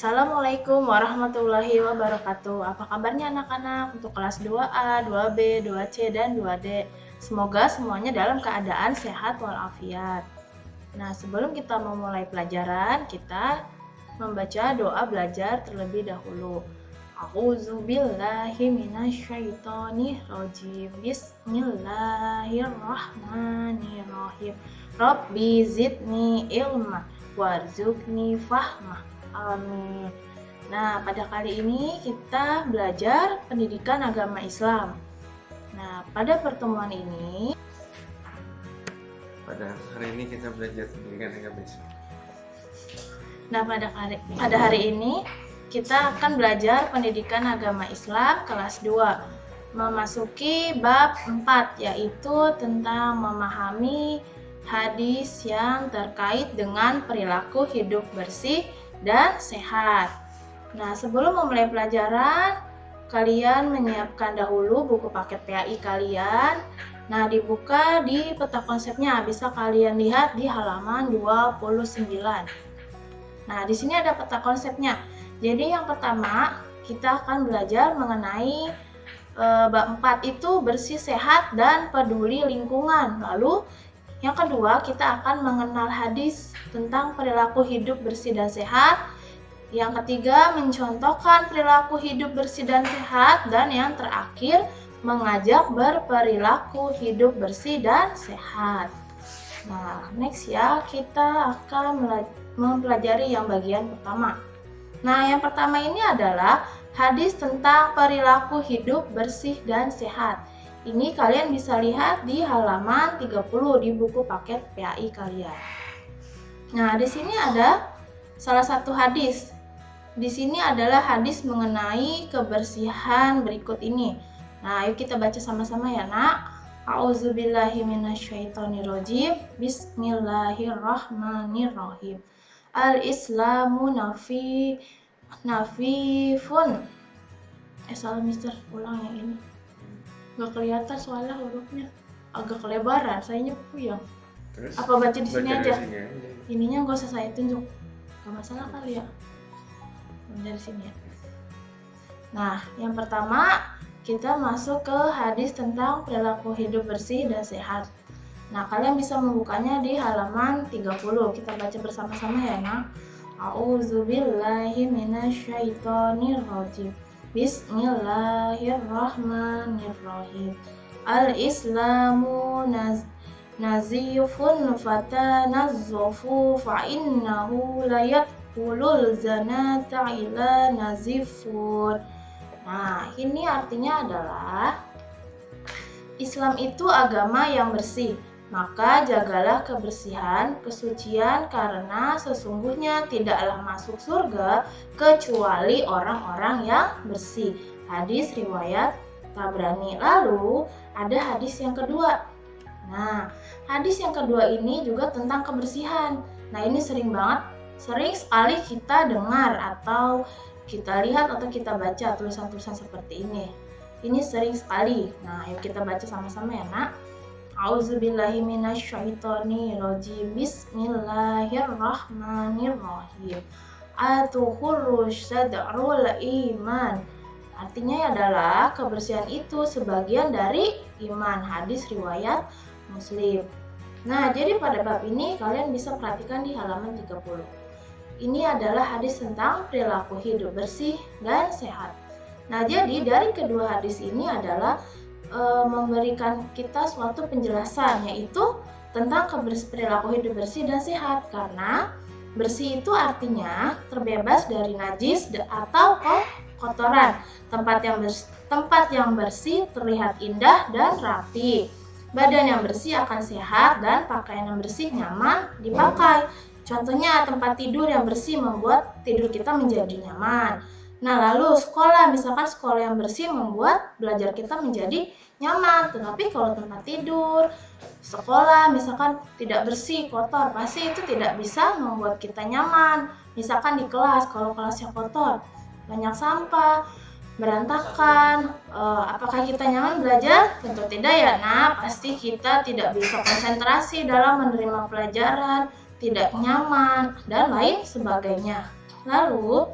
Assalamualaikum warahmatullahi wabarakatuh. Apa kabarnya anak-anak untuk kelas 2A, 2B, 2C, dan 2D? Semoga semuanya dalam keadaan sehat walafiat. Nah, sebelum kita memulai pelajaran, kita membaca doa belajar terlebih dahulu. A'udzubillahi minasyaitonirrajim. Bismillahirrahmanirrahim. Rabbi zidni ilma warzuqni fahma. Amin. Nah, pada kali ini kita belajar pendidikan agama Islam. Nah, pada pertemuan ini kita belajar pendidikan agama Islam. Nah, pada hari ini kita akan belajar pendidikan agama Islam kelas 2. Memasuki bab 4, yaitu tentang memahami hadis yang terkait dengan perilaku hidup bersih dan sehat. Nah, sebelum memulai pelajaran, kalian menyiapkan dahulu buku paket PAI kalian. Nah, dibuka di peta konsepnya, bisa kalian lihat di halaman 29. Nah, di sini ada peta konsepnya. Jadi yang pertama, kita akan belajar mengenai bab 4 itu bersih, sehat, dan peduli lingkungan. Lalu yang kedua, kita akan mengenal hadis tentang perilaku hidup bersih dan sehat. Yang ketiga, mencontohkan perilaku hidup bersih dan sehat. Dan yang terakhir, mengajak berperilaku hidup bersih dan sehat. Nah, next ya, kita akan mempelajari yang bagian pertama. Nah, yang pertama ini adalah hadis tentang perilaku hidup bersih dan sehat. Ini kalian bisa lihat di halaman 30 di buku paket PAI kalian. Nah, di sini ada salah satu hadis. Di sini adalah hadis mengenai kebersihan berikut ini. Nah, yuk kita baca sama-sama ya, Nak. A'udzubillahi minasyaitonirrajim. Bismillahirrahmanirrahim. Al-Islamu nafifun. Salah mister, ulang yang ini. Gak kelihatan soalnya hurufnya agak kelebaran, sayanya puyeng. Terus, apa baca di sini aja? Ininya gak usah saya tunjuk, gak masalah kali ya. Dari sini ya. Nah, yang pertama kita masuk ke hadis tentang perilaku hidup bersih dan sehat. Nah, kalian bisa membukanya di halaman 30. Kita baca bersama-sama ya, Nak. A'udzubillahi minasyaitonirrajim. Bismillahirrahmanirrahim. Al-Islamu nazifun fatanazzafu fa'innahu layadkhulul zanata ila nazifun. Nah, ini artinya adalah Islam itu agama yang bersih. Maka jagalah kebersihan, kesucian, karena sesungguhnya tidaklah masuk surga kecuali orang-orang yang bersih. Hadis riwayat Tabrani. Lalu ada hadis yang kedua. Nah, hadis yang kedua ini juga tentang kebersihan. Nah, ini sering sekali kita dengar atau kita lihat atau kita baca tulisan-tulisan seperti ini. Ini sering sekali. Nah, yuk kita baca sama-sama ya, Nak. A'udzubillahi minasyaitonirrajim. Bismillahirrahmanirrahim. At-tuhurru syad'ul iman. Artinya adalah kebersihan itu sebagian dari iman. Hadis riwayat Muslim. Nah, jadi pada bab ini kalian bisa perhatikan di halaman 30. Ini adalah hadis tentang perilaku hidup bersih dan sehat. Nah, jadi dari kedua hadis ini adalah memberikan kita suatu penjelasan, yaitu tentang perilaku hidup bersih dan sehat. Karena bersih itu artinya terbebas dari najis atau kotoran. Tempat yang bersih terlihat indah dan rapi. Badan yang bersih akan sehat dan pakaian yang bersih nyaman dipakai. Contohnya tempat tidur yang bersih membuat tidur kita menjadi nyaman. Nah, lalu misalkan sekolah yang bersih membuat belajar kita menjadi nyaman. Tetapi kalau tempat tidur, sekolah misalkan tidak bersih, kotor, pasti itu tidak bisa membuat kita nyaman. Misalkan di kelas, kalau kelasnya kotor, banyak sampah, berantakan, apakah kita nyaman belajar? Tentu tidak ya. Nah, pasti kita tidak bisa konsentrasi dalam menerima pelajaran, tidak nyaman, dan lain sebagainya. Lalu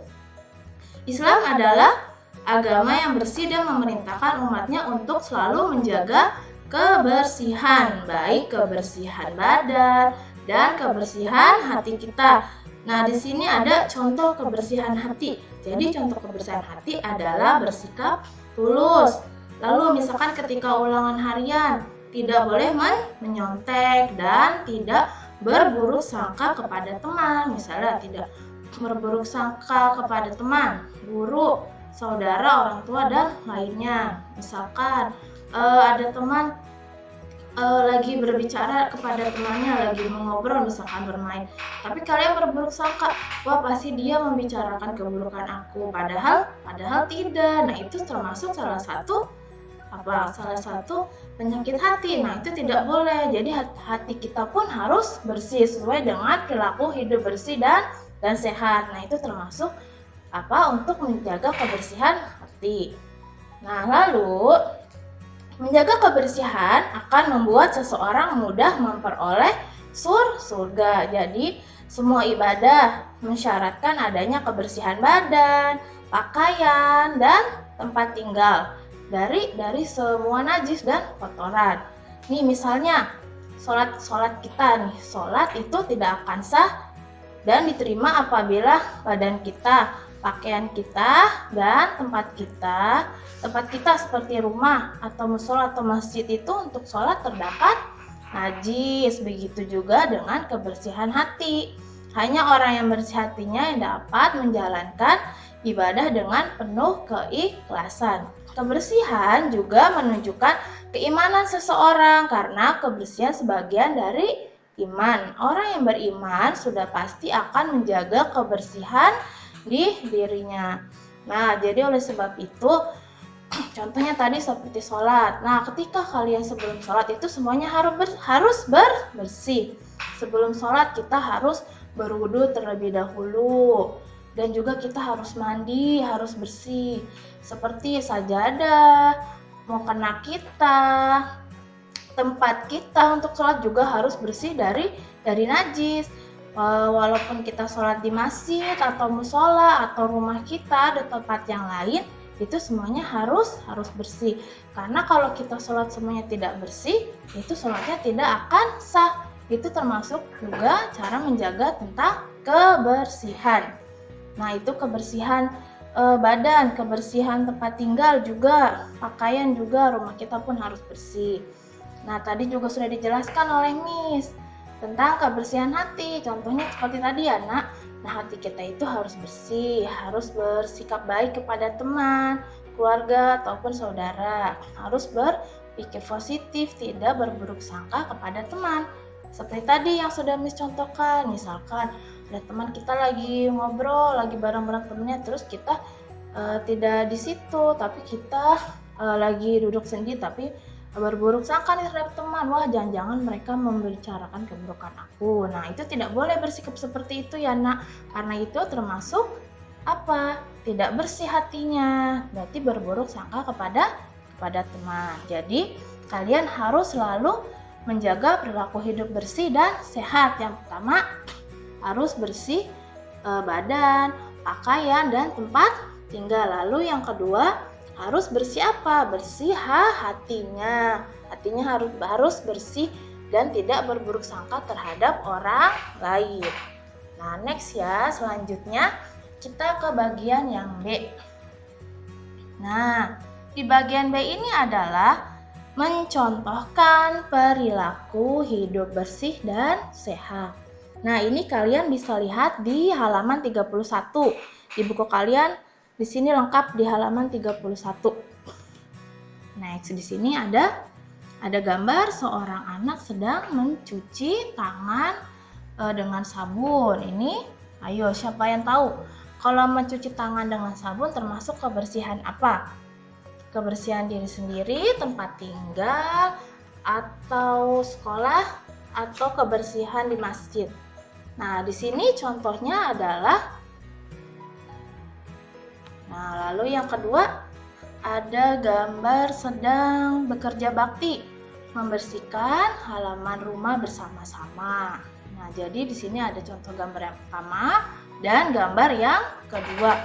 Islam adalah agama yang bersih dan memerintahkan umatnya untuk selalu menjaga kebersihan, baik kebersihan badan dan kebersihan hati kita. Nah, di sini ada contoh kebersihan hati. Jadi, contoh kebersihan hati adalah bersikap tulus. Lalu, misalkan ketika ulangan harian, tidak boleh menyontek dan tidak berburuk sangka kepada teman. Misalnya, tidak berburuk sangka kepada teman, guru, saudara, orang tua, dan lainnya. Misalkan ada teman lagi berbicara kepada temannya, lagi mengobrol, misalkan bermain, tapi kalian berburuk sangka, wah pasti dia membicarakan keburukan aku, padahal tidak. Nah, itu termasuk salah satu penyakit hati. Nah, itu tidak boleh. Jadi hati kita pun harus bersih sesuai dengan perilaku hidup bersih dan sehat. Nah, itu termasuk untuk menjaga kebersihan hati. Nah, lalu menjaga kebersihan akan membuat seseorang mudah memperoleh surga. Jadi, semua ibadah mensyaratkan adanya kebersihan badan, pakaian, dan tempat tinggal dari semua najis dan kotoran. Nih, misalnya sholat kita nih, sholat itu tidak akan sah dan diterima apabila badan kita, pakaian kita, dan tempat kita seperti rumah atau musola atau masjid itu untuk sholat terdapat najis. Begitu juga dengan kebersihan hati. Hanya orang yang bersih hatinya yang dapat menjalankan ibadah dengan penuh keikhlasan. Kebersihan juga menunjukkan keimanan seseorang karena kebersihan sebagian dari iman. Orang yang beriman sudah pasti akan menjaga kebersihan di dirinya. Nah, jadi oleh sebab itu, contohnya tadi seperti sholat. Nah, ketika kalian sebelum sholat itu semuanya harus bersih. Sebelum sholat kita harus berwudu terlebih dahulu. Dan juga kita harus mandi, harus bersih. Seperti sajadah, mukena kita, tempat kita untuk sholat juga harus bersih dari najis. Walaupun kita sholat di masjid atau musola atau rumah kita, ada tempat yang lain, itu semuanya harus bersih. Karena kalau kita sholat semuanya tidak bersih, itu sholatnya tidak akan sah. Itu termasuk juga cara menjaga tentang kebersihan. Nah, itu kebersihan badan, kebersihan tempat tinggal juga, pakaian juga, rumah kita pun harus bersih. Nah, tadi juga sudah dijelaskan oleh Miss tentang kebersihan hati. Contohnya seperti tadi ya, Nak. Nah, hati kita itu harus bersih, harus bersikap baik kepada teman, keluarga, ataupun saudara. Harus berpikir positif, tidak berburuk sangka kepada teman. Seperti tadi yang sudah Miss contohkan, misalkan ada teman kita lagi ngobrol, lagi bareng-bareng temennya, terus kita tidak di situ, tapi kita lagi duduk sendiri, tapi berburuk sangka nih terhadap teman, wah jangan-jangan mereka membicarakan keburukan aku. Nah, itu tidak boleh bersikap seperti itu ya, Nak, karena itu termasuk tidak bersih hatinya, berarti berburuk sangka kepada teman. Jadi kalian harus selalu menjaga perilaku hidup bersih dan sehat. Yang pertama harus bersih badan, pakaian, dan tempat tinggal. Lalu yang kedua harus bersih bersih hatinya. Hatinya harus bersih dan tidak berburuk sangka terhadap orang lain. Nah, next ya, selanjutnya kita ke bagian yang B. Nah, di bagian B ini adalah mencontohkan perilaku hidup bersih dan sehat. Nah, ini kalian bisa lihat di halaman 31. Di buku kalian di sini lengkap di halaman 31. Next, di sini ada gambar seorang anak sedang mencuci tangan dengan sabun. Ini, ayo siapa yang tahu? Kalau mencuci tangan dengan sabun termasuk kebersihan apa? Kebersihan diri sendiri, tempat tinggal, atau sekolah, atau kebersihan di masjid. Nah, di sini contohnya adalah, lalu yang kedua ada gambar sedang bekerja bakti, membersihkan halaman rumah bersama-sama. Nah, jadi di sini ada contoh gambar yang pertama dan gambar yang kedua.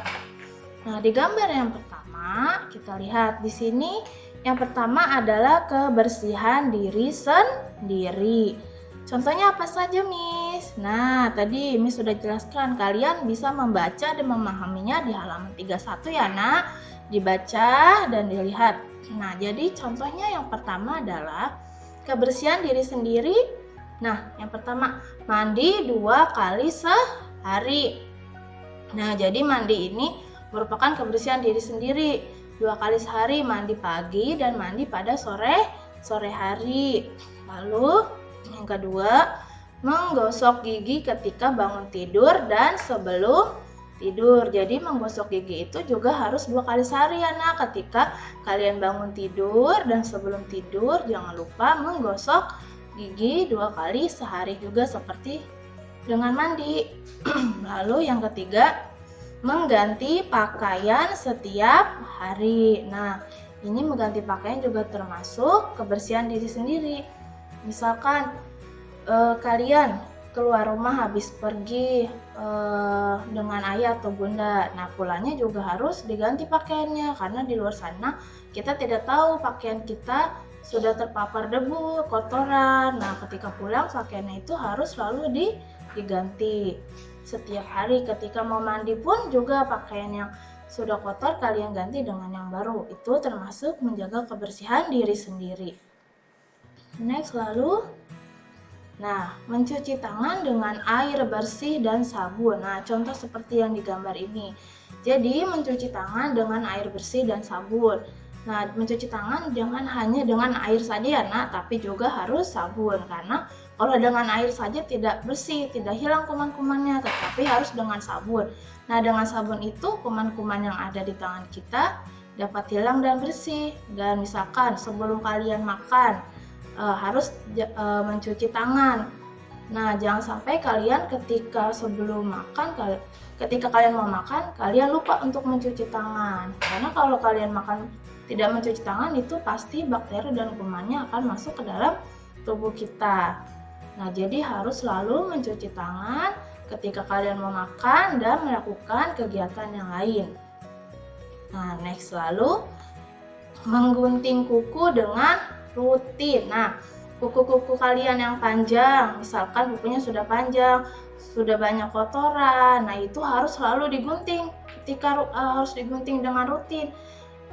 Nah, di gambar yang pertama kita lihat di sini yang pertama adalah kebersihan diri sendiri. Contohnya apa saja, Miss? Nah, tadi Miss sudah jelaskan, kalian bisa membaca dan memahaminya di halaman 31 ya, Nak. Dibaca dan dilihat. Nah, jadi contohnya yang pertama adalah kebersihan diri sendiri. Nah, yang pertama, mandi 2 kali sehari. Nah, jadi mandi ini merupakan kebersihan diri sendiri. 2 kali sehari, mandi pagi dan mandi pada sore hari. Lalu yang kedua, menggosok gigi ketika bangun tidur dan sebelum tidur. Jadi menggosok gigi itu juga harus 2 kali sehari ya, Nak. Ketika kalian bangun tidur dan sebelum tidur, jangan lupa menggosok gigi 2 kali sehari juga seperti dengan mandi. Lalu yang ketiga, mengganti pakaian setiap hari. Nah, ini mengganti pakaian juga termasuk kebersihan diri sendiri. Misalkan kalian keluar rumah habis pergi dengan ayah atau bunda. Nah, pulangnya juga harus diganti pakaiannya karena di luar sana kita tidak tahu pakaian kita sudah terpapar debu, kotoran. Nah, ketika pulang pakaiannya itu harus selalu diganti. Setiap hari ketika mau mandi pun juga pakaian yang sudah kotor kalian ganti dengan yang baru. Itu termasuk menjaga kebersihan diri sendiri. Next, lalu mencuci tangan dengan air bersih dan sabun. Nah, contoh seperti yang digambar ini. Jadi, mencuci tangan dengan air bersih dan sabun. Nah, mencuci tangan jangan hanya dengan air saja ya, Nak, tapi juga harus sabun. Karena kalau dengan air saja tidak bersih, tidak hilang kuman-kumannya, tetapi harus dengan sabun. Nah, dengan sabun itu kuman-kuman yang ada di tangan kita dapat hilang dan bersih. Dan misalkan sebelum kalian makan, harus mencuci tangan. Nah, jangan sampai kalian ketika kalian mau makan, kalian lupa untuk mencuci tangan. Karena kalau kalian makan tidak mencuci tangan, itu pasti bakteri dan kumannya akan masuk ke dalam tubuh kita. Nah, jadi harus selalu mencuci tangan ketika kalian mau makan dan melakukan kegiatan yang lain. Nah, next, lalu menggunting kuku dengan rutin. Nah, kuku-kuku kalian yang panjang, misalkan kukunya sudah panjang, sudah banyak kotoran, nah itu harus selalu digunting. Harus digunting dengan rutin.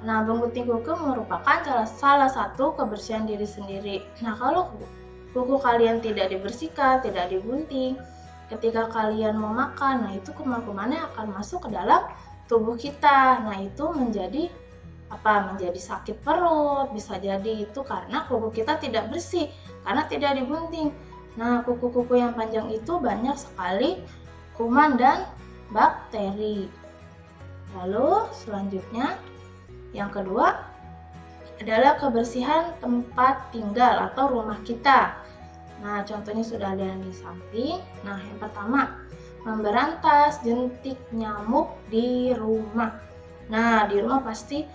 Nah, menggunting kuku merupakan salah satu kebersihan diri sendiri. Nah, kalau kuku kalian tidak dibersihkan, tidak digunting, ketika kalian mau makan, nah itu kuman-kumannya akan masuk ke dalam tubuh kita. Nah, itu menjadi sakit perut, bisa jadi itu karena kuku kita tidak bersih, karena tidak digunting. Nah, kuku-kuku yang panjang itu banyak sekali kuman dan bakteri. Lalu selanjutnya, yang kedua adalah kebersihan tempat tinggal atau rumah kita. Nah, contohnya sudah ada yang di samping. Nah, yang pertama, memberantas jentik nyamuk di rumah. Nah, di rumah pasti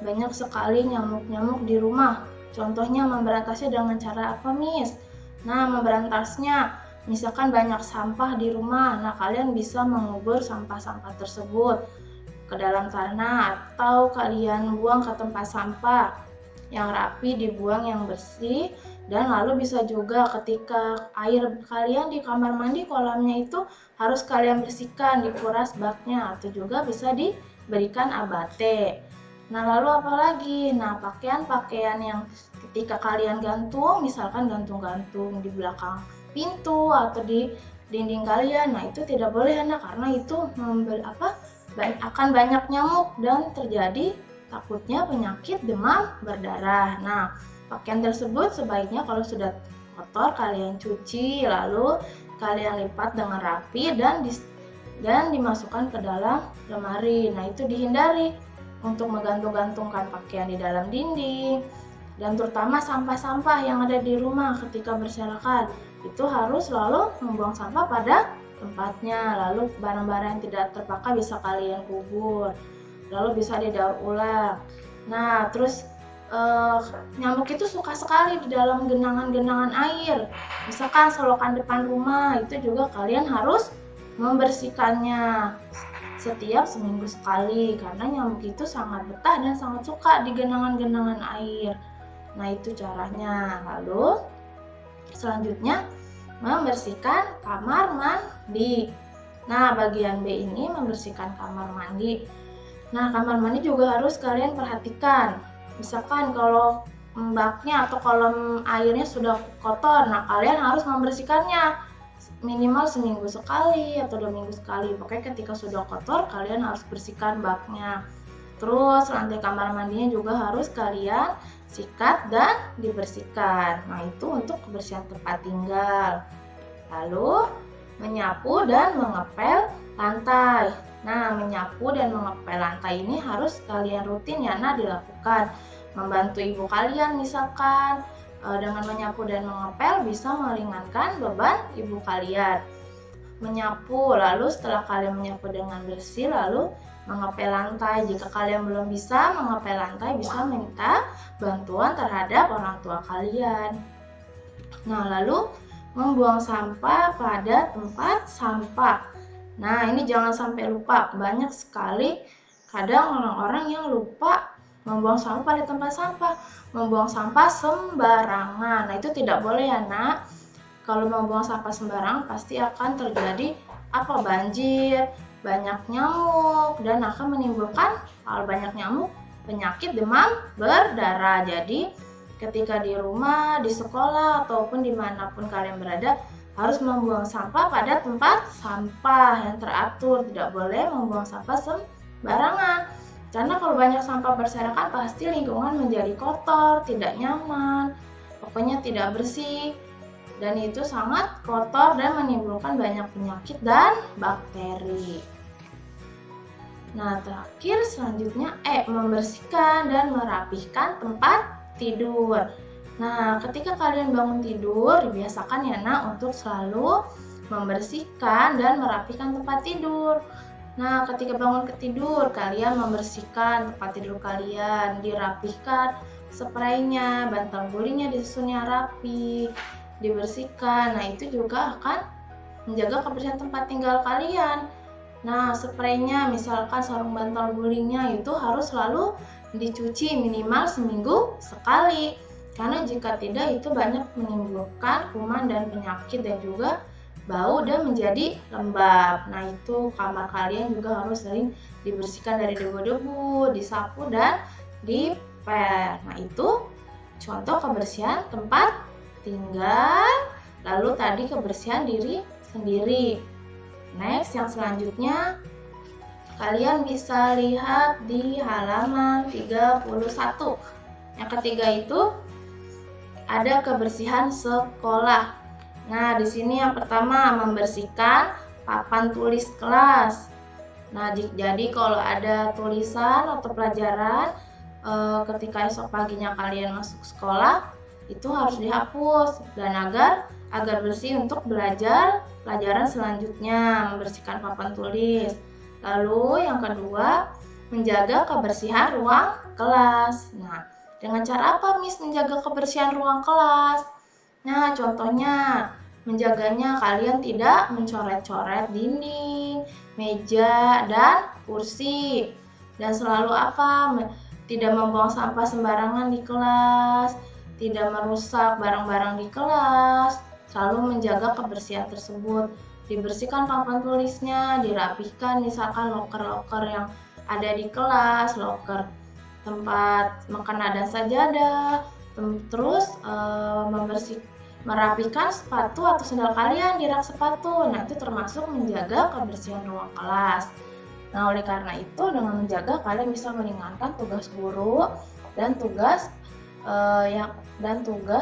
banyak sekali nyamuk-nyamuk di rumah. Contohnya memberantasnya dengan cara apa, Miss? Nah, memberantasnya misalkan banyak sampah di rumah. Nah, kalian bisa mengubur sampah-sampah tersebut ke dalam tanah atau kalian buang ke tempat sampah yang rapi, dibuang yang bersih. Dan lalu bisa juga ketika air kalian di kamar mandi, kolamnya itu harus kalian bersihkan, dikuras baknya, atau juga bisa diberikan abate. Nah, lalu apa lagi? Nah, pakaian-pakaian yang ketika kalian gantung, misalkan gantung-gantung di belakang pintu atau di dinding kalian, nah itu tidak boleh, Anak, karena itu akan banyak nyamuk dan terjadi takutnya penyakit demam berdarah. Nah, pakaian tersebut sebaiknya kalau sudah kotor kalian cuci, lalu kalian lipat dengan rapi dan dimasukkan ke dalam lemari. Nah, itu dihindari untuk menggantung-gantungkan pakaian di dalam dinding, dan terutama sampah-sampah yang ada di rumah ketika berserakan itu harus selalu membuang sampah pada tempatnya. Lalu barang-barang yang tidak terpakai bisa kalian kubur, lalu bisa didaur ulang. Nah, terus nyamuk itu suka sekali di dalam genangan-genangan air. Misalkan selokan depan rumah, itu juga kalian harus membersihkannya setiap seminggu sekali, karena nyamuk itu sangat betah dan sangat suka di genangan-genangan air. Nah, itu caranya. Lalu selanjutnya membersihkan kamar mandi. Nah, bagian B ini membersihkan kamar mandi. Nah, kamar mandi juga harus kalian perhatikan. Misalkan kalau baknya atau kolam airnya sudah kotor, nah kalian harus membersihkannya minimal seminggu sekali atau 2 minggu sekali. Pokoknya ketika sudah kotor, kalian harus bersihkan baknya. Terus lantai kamar mandinya juga harus kalian sikat dan dibersihkan. Nah, itu untuk kebersihan tempat tinggal. Lalu menyapu dan mengepel lantai. Nah, menyapu dan mengepel lantai ini harus kalian rutin ya dilakukan. Membantu ibu kalian misalkan dengan menyapu dan mengepel bisa meringankan beban ibu kalian. Menyapu, lalu setelah kalian menyapu dengan bersih, lalu mengepel lantai. Jika kalian belum bisa mengepel lantai, bisa minta bantuan terhadap orang tua kalian. Nah, lalu membuang sampah pada tempat sampah. Nah, ini jangan sampai lupa. Banyak sekali kadang orang-orang yang lupa membuang sampah pada tempat sampah. Membuang sampah sembarangan. Nah, itu tidak boleh ya, Nak. Kalau membuang sampah sembarangan pasti akan terjadi banjir, banyak nyamuk, dan akan menimbulkan banyak nyamuk, penyakit demam berdarah. Jadi ketika di rumah, di sekolah, ataupun dimanapun kalian berada, harus membuang sampah pada tempat sampah yang teratur. Tidak boleh membuang sampah sembarangan. Karena kalau banyak sampah berserakan, pasti lingkungan menjadi kotor, tidak nyaman, pokoknya tidak bersih. Dan itu sangat kotor dan menimbulkan banyak penyakit dan bakteri. Nah, terakhir selanjutnya membersihkan dan merapihkan tempat tidur. Nah, ketika kalian bangun tidur, dibiasakan ya untuk selalu membersihkan dan merapihkan tempat tidur. Nah, ketika bangun tidur, kalian membersihkan tempat tidur kalian, dirapihkan spraynya, bantal gulingnya disusunnya rapi, dibersihkan. Nah, itu juga akan menjaga kebersihan tempat tinggal kalian. Nah, spraynya, misalkan sarung bantal gulingnya itu harus selalu dicuci minimal seminggu sekali. Karena jika tidak, itu banyak menimbulkan kuman dan penyakit dan juga bau dan menjadi lembab. Nah, itu kamar kalian juga harus sering dibersihkan dari debu-debu, disapu dan dipel. Nah, itu contoh kebersihan tempat tinggal. Lalu tadi kebersihan diri sendiri. Next, yang selanjutnya kalian bisa lihat di halaman 31. Yang ketiga itu ada kebersihan sekolah. Nah, di sini yang pertama membersihkan papan tulis kelas. Nah, jadi kalau ada tulisan atau pelajaran ketika esok paginya kalian masuk sekolah, itu harus dihapus dan agar bersih untuk belajar pelajaran selanjutnya, membersihkan papan tulis. Lalu yang kedua, menjaga kebersihan ruang kelas. Nah, dengan cara apa Miss menjaga kebersihan ruang kelas? Nah, contohnya menjaganya kalian tidak mencoret-coret dinding, meja, dan kursi. Dan selalu tidak membuang sampah sembarangan di kelas, tidak merusak barang-barang di kelas, selalu menjaga kebersihan tersebut. Dibersihkan papan tulisnya, dirapihkan misalkan loker-loker yang ada di kelas, loker tempat makanan dan sajadah, terus merapikan sepatu atau sendal kalian di rak sepatu. Nah, itu termasuk menjaga kebersihan ruang kelas. Nah, oleh karena itu dengan menjaga kalian bisa meringankan tugas guru dan tugas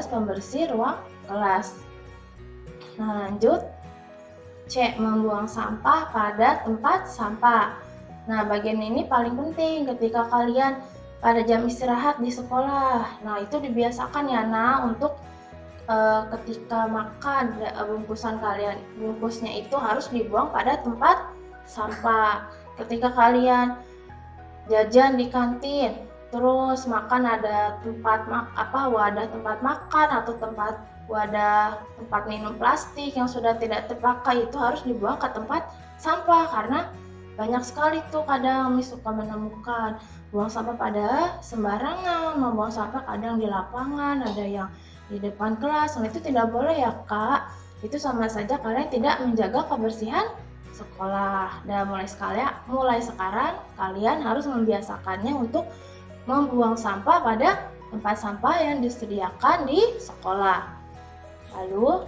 pembersih ruang kelas. Nah, lanjut. C. Membuang sampah pada tempat sampah. Nah, bagian ini paling penting ketika kalian pada jam istirahat di sekolah. Nah, itu dibiasakan ya untuk ketika makan bungkusnya itu harus dibuang pada tempat sampah. Ketika kalian jajan di kantin, terus makan ada wadah tempat makan atau wadah tempat minum plastik yang sudah tidak terpakai, itu harus dibuang ke tempat sampah karena banyak sekali tuh kadang Miss suka menemukan buang sampah pada sembarangan, membuang sampah kadang di lapangan, ada yang di depan kelas. Nah, itu tidak boleh ya Kak. Itu sama saja kalian tidak menjaga kebersihan sekolah. Dan mulai sekarang kalian harus membiasakannya untuk membuang sampah pada tempat sampah yang disediakan di sekolah. Lalu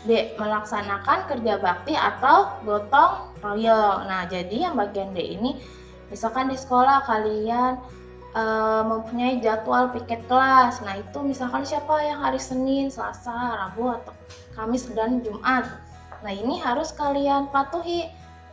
D. Melaksanakan kerja bakti atau gotong royong. Nah, jadi yang bagian D ini, misalkan di sekolah kalian mempunyai jadwal piket kelas. Nah, itu misalkan siapa yang hari Senin, Selasa, Rabu, atau Kamis, dan Jumat. Nah, ini harus kalian patuhi.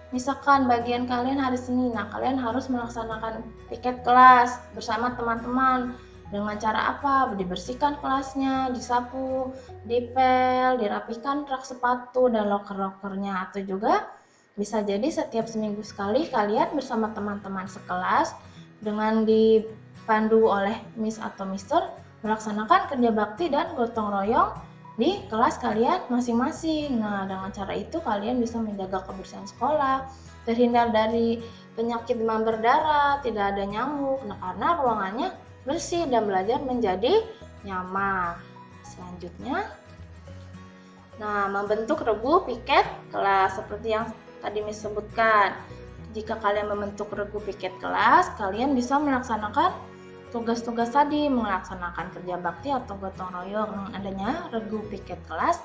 Misalkan bagian kalian hari Senin, nah kalian harus melaksanakan piket kelas bersama teman-teman. Dengan cara apa? Dibersihkan kelasnya, disapu, dipel, dirapikan rak sepatu dan loker-lokernya. Atau juga bisa jadi setiap seminggu sekali kalian bersama teman-teman sekelas dengan dipandu oleh Miss atau Mister melaksanakan kerja bakti dan gotong royong di kelas kalian masing-masing. Nah, dengan cara itu kalian bisa menjaga kebersihan sekolah, terhindar dari penyakit demam berdarah, tidak ada nyamuk. Nah, karena ruangannya bersih dan belajar menjadi nyaman. Selanjutnya, nah, membentuk regu piket kelas seperti yang tadi Miss sebutkan. Jika kalian membentuk regu piket kelas, kalian bisa melaksanakan tugas-tugas tadi, melaksanakan kerja bakti atau gotong royong. Dengan adanya regu piket kelas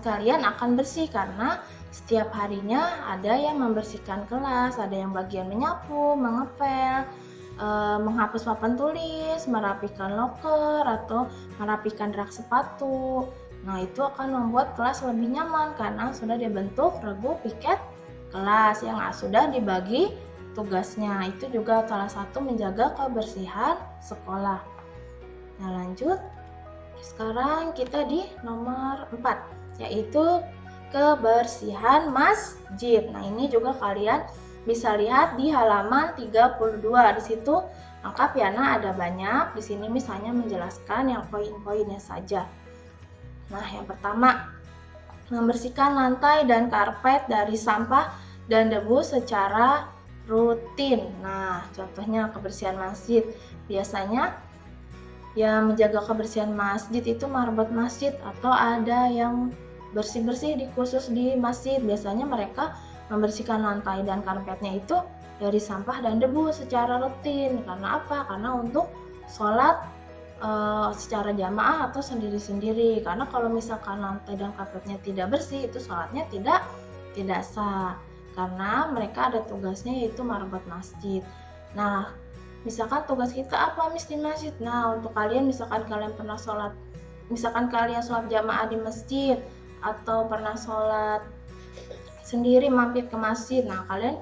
kalian akan bersih karena setiap harinya ada yang membersihkan kelas, ada yang bagian menyapu, mengepel, menghapus papan tulis, merapikan loker, atau merapikan rak sepatu. Nah, itu akan membuat kelas lebih nyaman karena sudah dibentuk regu piket kelas yang sudah dibagi tugasnya. Itu juga salah satu menjaga kebersihan sekolah. Nah, lanjut. Sekarang kita di nomor 4, yaitu kebersihan masjid. Nah, ini juga kalian bisa lihat di halaman 32. Di situ lengkap ya, nah ada banyak. Di sini misalnya menjelaskan yang poin-poinnya saja. Nah, yang pertama, membersihkan lantai dan karpet dari sampah dan debu secara rutin. Nah, contohnya kebersihan masjid. Biasanya yang menjaga kebersihan masjid itu marbot masjid atau ada yang bersih-bersih khusus di masjid. Biasanya mereka membersihkan lantai dan karpetnya itu dari sampah dan debu secara rutin. Karena apa? Karena untuk sholat secara jamaah atau sendiri-sendiri. Karena kalau misalkan lantai dan karpetnya tidak bersih, itu sholatnya tidak sah. Karena mereka ada tugasnya yaitu marbot masjid. Nah, misalkan tugas kita apa Miss di masjid? Nah, untuk kalian misalkan kalian pernah sholat, misalkan kalian sholat jamaah di masjid atau pernah sholat sendiri mampir ke masjid. Nah, kalian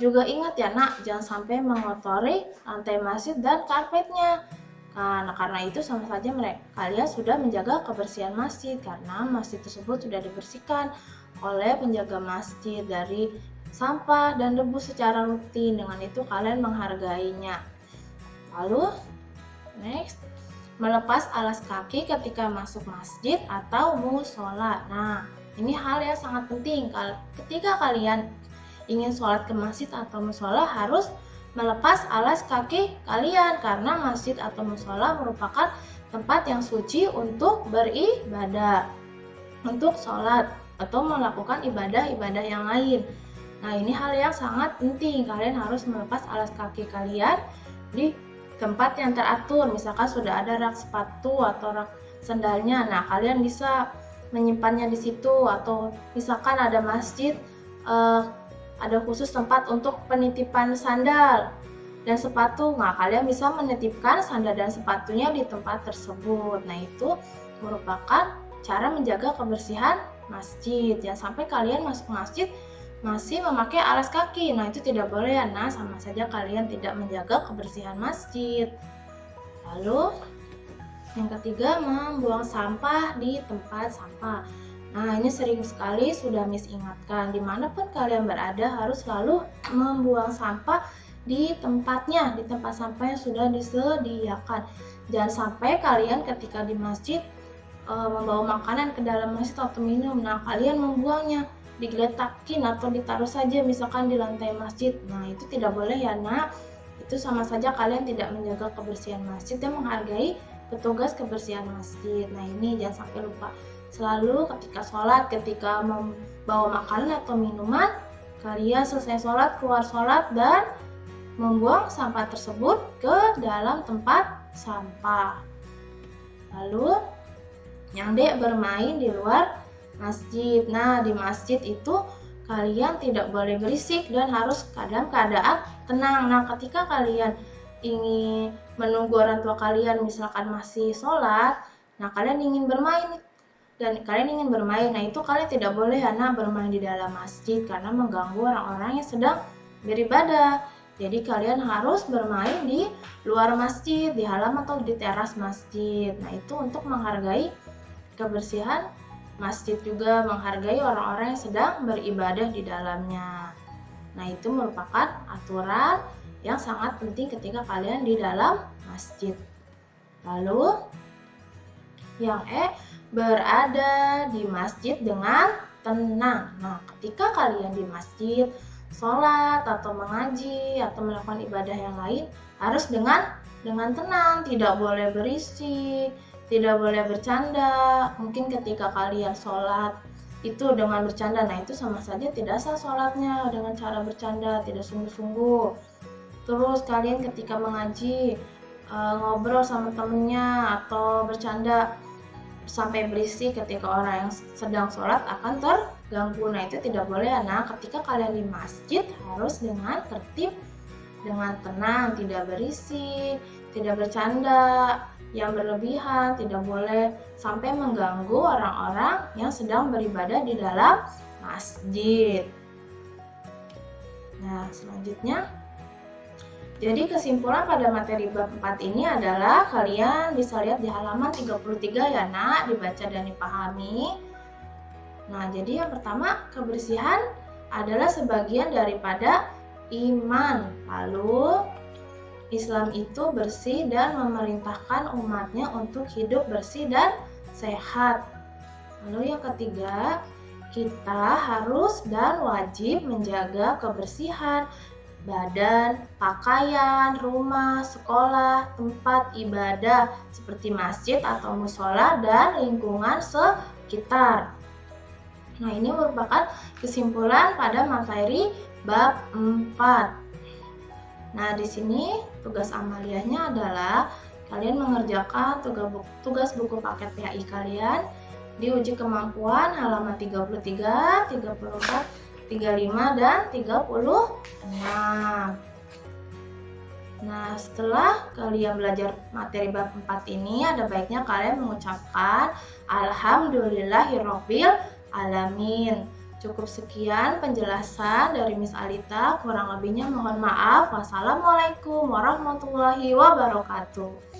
juga ingat ya nak, jangan sampai mengotori lantai masjid dan karpetnya. Nah, karena itu sama saja kalian sudah menjaga kebersihan masjid karena masjid tersebut sudah dibersihkan oleh penjaga masjid dari sampah dan debu secara rutin. Dengan itu kalian menghargainya. Lalu, next, melepas alas kaki ketika masuk masjid atau musola. Nah, ini hal yang sangat penting. Ketika kalian ingin sholat ke masjid atau musola harus melepas alas kaki kalian karena masjid atau musola merupakan tempat yang suci untuk beribadah, untuk sholat atau melakukan ibadah-ibadah yang lain. Nah, ini hal yang sangat penting. Kalian harus melepas alas kaki kalian di tempat yang teratur. Misalkan sudah ada rak sepatu atau rak sandalnya. Nah, kalian bisa menyimpannya di situ. Atau misalkan ada masjid, ada khusus tempat untuk penitipan sandal dan sepatu. Nah, kalian bisa menitipkan sandal dan sepatunya di tempat tersebut. Nah, itu merupakan cara menjaga kebersihan masjid. Jangan sampai kalian masuk masjid masih memakai alas kaki. Nah, itu tidak boleh ya. Nah, sama saja kalian tidak menjaga kebersihan masjid. Lalu, yang ketiga, membuang sampah di tempat sampah. Nah, ini sering sekali sudah Miss ingatkan, dimanapun kalian berada harus selalu membuang sampah di tempatnya, di tempat sampah yang sudah disediakan. Jangan sampai kalian ketika di masjid membawa makanan ke dalam masjid atau minum, nah kalian membuangnya. digeletakin atau ditaruh saja misalkan di lantai masjid. Nah, itu tidak boleh ya nak. Itu sama saja kalian tidak menjaga kebersihan masjid dan menghargai petugas kebersihan masjid. Nah, ini jangan sampai lupa. Selalu ketika sholat, ketika membawa makanan atau minuman, kalian selesai sholat, keluar sholat dan membuang sampah tersebut ke dalam tempat sampah. Lalu yang D, bermain di luar masjid. Nah, di masjid itu kalian tidak boleh berisik dan harus dalam keadaan tenang. Nah, ketika kalian ingin menunggu orang tua kalian misalkan masih sholat, nah kalian ingin bermain nah itu kalian tidak boleh anak bermain di dalam masjid karena mengganggu orang-orang yang sedang beribadah. Jadi kalian harus bermain di luar masjid, di halaman atau di teras masjid. Nah, itu untuk menghargai kebersihan masjid, juga menghargai orang-orang yang sedang beribadah di dalamnya. Nah, itu merupakan aturan yang sangat penting ketika kalian di dalam masjid. Lalu yang E, berada di masjid dengan tenang. Nah, ketika kalian di masjid sholat atau mengaji atau melakukan ibadah yang lain harus dengan tenang, tidak boleh berisik, tidak boleh bercanda. Mungkin ketika kalian sholat itu dengan bercanda, nah itu sama saja tidak sah sholatnya dengan cara bercanda, tidak sungguh-sungguh. Terus kalian ketika mengaji ngobrol sama temennya atau bercanda sampai berisik ketika orang yang sedang sholat akan terganggu. Nah, itu tidak boleh anak. Ketika kalian di masjid harus dengan tertib, dengan tenang, tidak berisik, tidak bercanda yang berlebihan, tidak boleh sampai mengganggu orang-orang yang sedang beribadah di dalam masjid. Nah, selanjutnya, jadi kesimpulan pada materi bab 4 ini adalah kalian bisa lihat di halaman 33 ya nak, dibaca dan dipahami. Nah, jadi yang pertama, kebersihan adalah sebagian daripada iman. Lalu Islam itu bersih dan memerintahkan umatnya untuk hidup bersih dan sehat. Lalu yang ketiga, kita harus dan wajib menjaga kebersihan badan, pakaian, rumah, sekolah, tempat ibadah seperti masjid atau musola dan lingkungan sekitar. Nah, ini merupakan kesimpulan pada materi bab 4. Nah, di sini tugas amaliyahnya adalah kalian mengerjakan tugas buku paket PAI kalian di uji kemampuan halaman 33, 34, 35 dan 36. Nah, setelah kalian belajar materi bab 4 ini, ada baiknya kalian mengucapkan Alhamdulillahirabbil alamin. Cukup sekian penjelasan dari Miss Alita, kurang lebihnya mohon maaf. Wassalamualaikum warahmatullahi wabarakatuh.